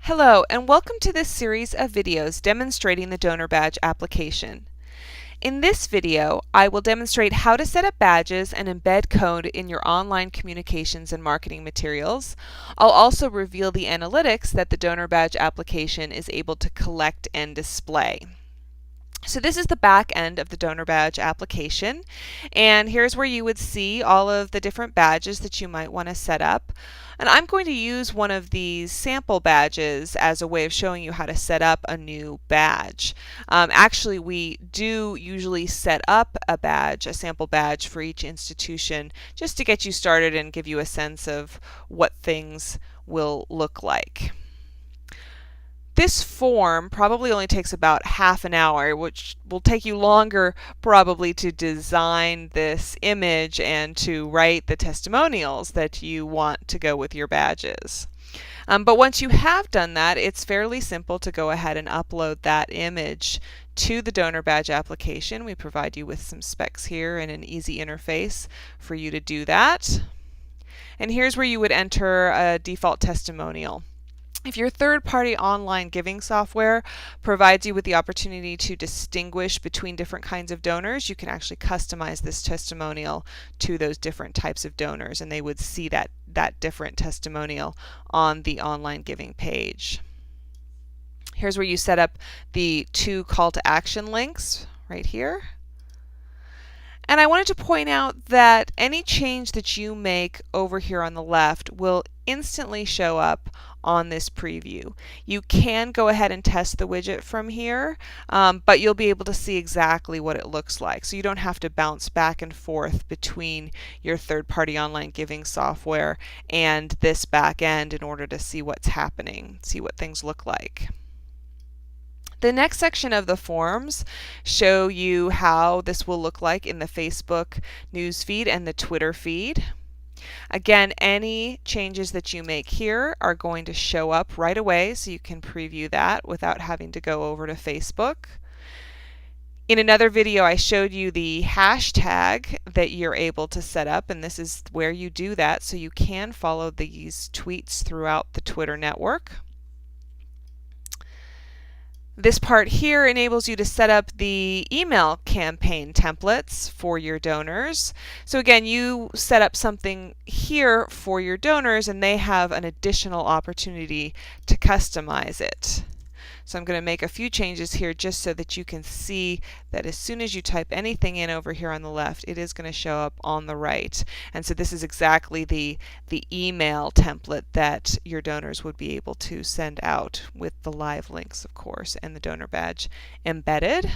Hello, and welcome to this series of videos demonstrating the donor badge application. In this video, I will demonstrate how to set up badges and embed code in your online communications and marketing materials. I'll also reveal the analytics that the donor badge application is able to collect and display. So this is the back end of the donor badge application, and here's where you would see all of the different badges that you might want to set up. And I'm going to use one of these sample badges as a way of showing you how to set up a new badge. Actually, we do usually set up a badge, a sample badge for each institution, just to get you started and give you a sense of what things will look like. This form probably only takes about half an hour, which will take you longer probably to design this image and to write the testimonials that you want to go with your badges. But once you have done that, it's fairly simple to go ahead and upload that image to the donor badge application. We provide you with some specs here and an easy interface for you to do that. And here's where you would enter a default testimonial. If your third-party online giving software provides you with the opportunity to distinguish between different kinds of donors, you can actually customize this testimonial to those different types of donors, and they would see that different testimonial on the online giving page. Here's where you set up the two call to action links right here. And I wanted to point out that any change that you make over here on the left will instantly show up on this preview. You can go ahead and test the widget from here, but you'll be able to see exactly what it looks like. So you don't have to bounce back and forth between your third-party online giving software and this back end in order to see what's happening, see what things look like. The next section of the forms show you how this will look like in the Facebook news feed and the Twitter feed. Again, any changes that you make here are going to show up right away, so you can preview that without having to go over to Facebook. In another video, I showed you the hashtag that you're able to set up, and this is where you do that, so you can follow these tweets throughout the Twitter network. This part here enables you to set up the email campaign templates for your donors. So again, you set up something here for your donors and they have an additional opportunity to customize it. So I'm going to make a few changes here just so that you can see that as soon as you type anything in over here on the left, it is going to show up on the right. And so this is exactly the email template that your donors would be able to send out with the live links, of course, and the donor badge embedded.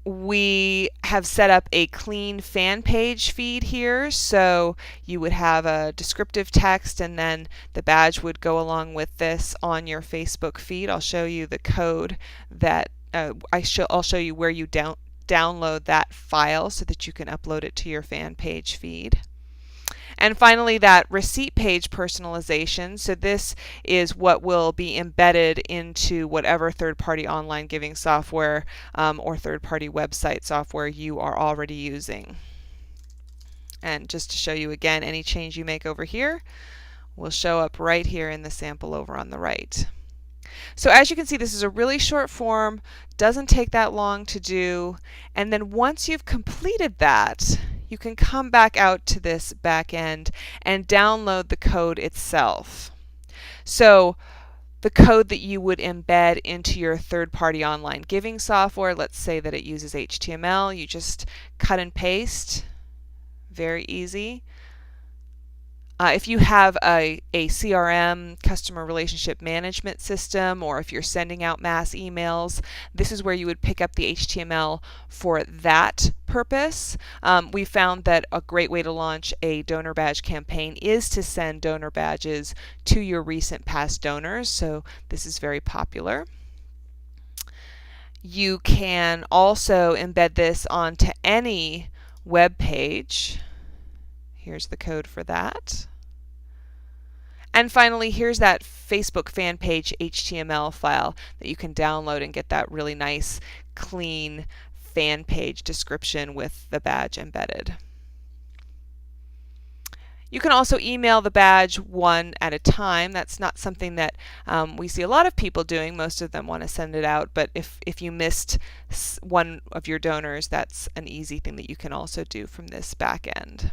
We have set up a clean fan page feed here, so you would have a descriptive text and then the badge would go along with this on your Facebook feed. I'll show you the code that I'll show you where you download that file so that you can upload it to your fan page feed. And finally, that receipt page personalization. So this is what will be embedded into whatever third-party online giving software or third-party website software you are already using. And just to show you again, any change you make over here will show up right here in the sample over on the right. So as you can see, this is a really short form, doesn't take that long to do, and then once you've completed that, you can come back out to this back end and download the code itself. So the code that you would embed into your third-party online giving software, let's say that it uses HTML, you just cut and paste, very easy. If you have a CRM, customer relationship management system, or if you're sending out mass emails, this is where you would pick up the HTML for that purpose. We found that a great way to launch a donor badge campaign is to send donor badges to your recent past donors, so this is very popular. You can also embed this onto any web page. Here's the code for that. And finally, here's that Facebook fan page HTML file that you can download and get that really nice, clean fan page description with the badge embedded. You can also email the badge one at a time. That's not something that we see a lot of people doing. Most of them want to send it out, but if you missed one of your donors, that's an easy thing that you can also do from this back end.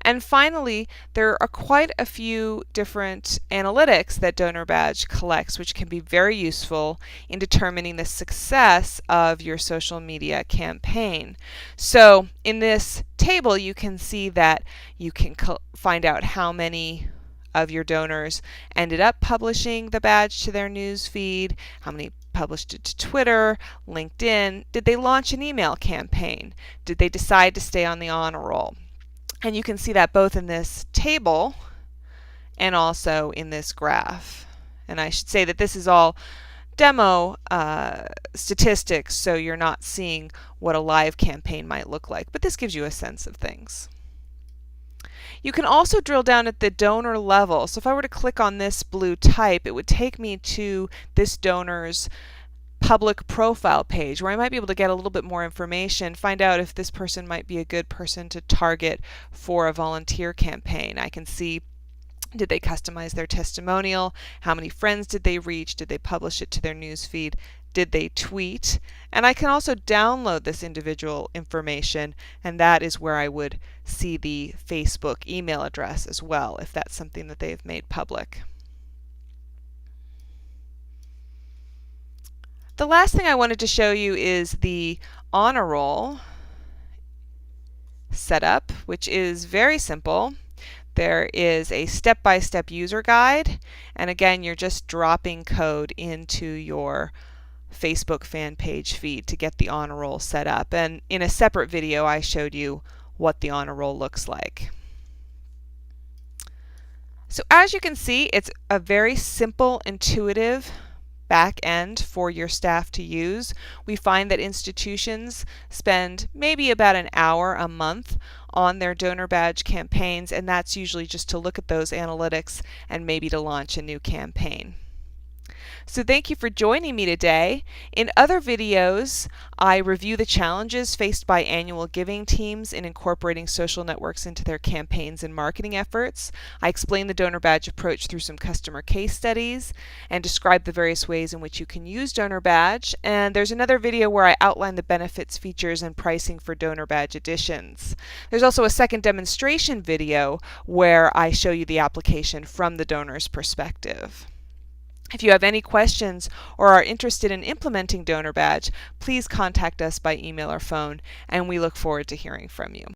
And finally, there are quite a few different analytics that Donor Badge collects, which can be very useful in determining the success of your social media campaign. So in this table, you can see that you can find out how many of your donors ended up publishing the badge to their news feed, how many published it to Twitter, LinkedIn. Did they launch an email campaign? Did they decide to stay on the honor roll? And you can see that both in this table and also in this graph. And I should say that this is all demo statistics, so you're not seeing what a live campaign might look like, but this gives you a sense of things. You can also drill down at the donor level. So if I were to click on this blue type, it would take me to this donor's public profile page where I might be able to get a little bit more information, find out if this person might be a good person to target for a volunteer campaign. I can see, did they customize their testimonial? How many friends did they reach? Did they publish it to their newsfeed? Did they tweet? And I can also download this individual information, and that is where I would see the Facebook email address as well, if that's something that they've made public. The last thing I wanted to show you is the honor roll setup, which is very simple. There is a step-by-step user guide, and again, you're just dropping code into your Facebook fan page feed to get the honor roll set up. And in a separate video, I showed you what the honor roll looks like. So as you can see, it's a very simple, intuitive back end for your staff to use. We find that institutions spend maybe about an hour a month on their donor badge campaigns, and that's usually just to look at those analytics and maybe to launch a new campaign. So thank you for joining me today. In other videos, I review the challenges faced by annual giving teams in incorporating social networks into their campaigns and marketing efforts. I explain the donor badge approach through some customer case studies and describe the various ways in which you can use donor badge. And there's another video where I outline the benefits, features, and pricing for donor badge editions. There's also a second demonstration video where I show you the application from the donor's perspective. If you have any questions or are interested in implementing Donor Badge, please contact us by email or phone, and we look forward to hearing from you.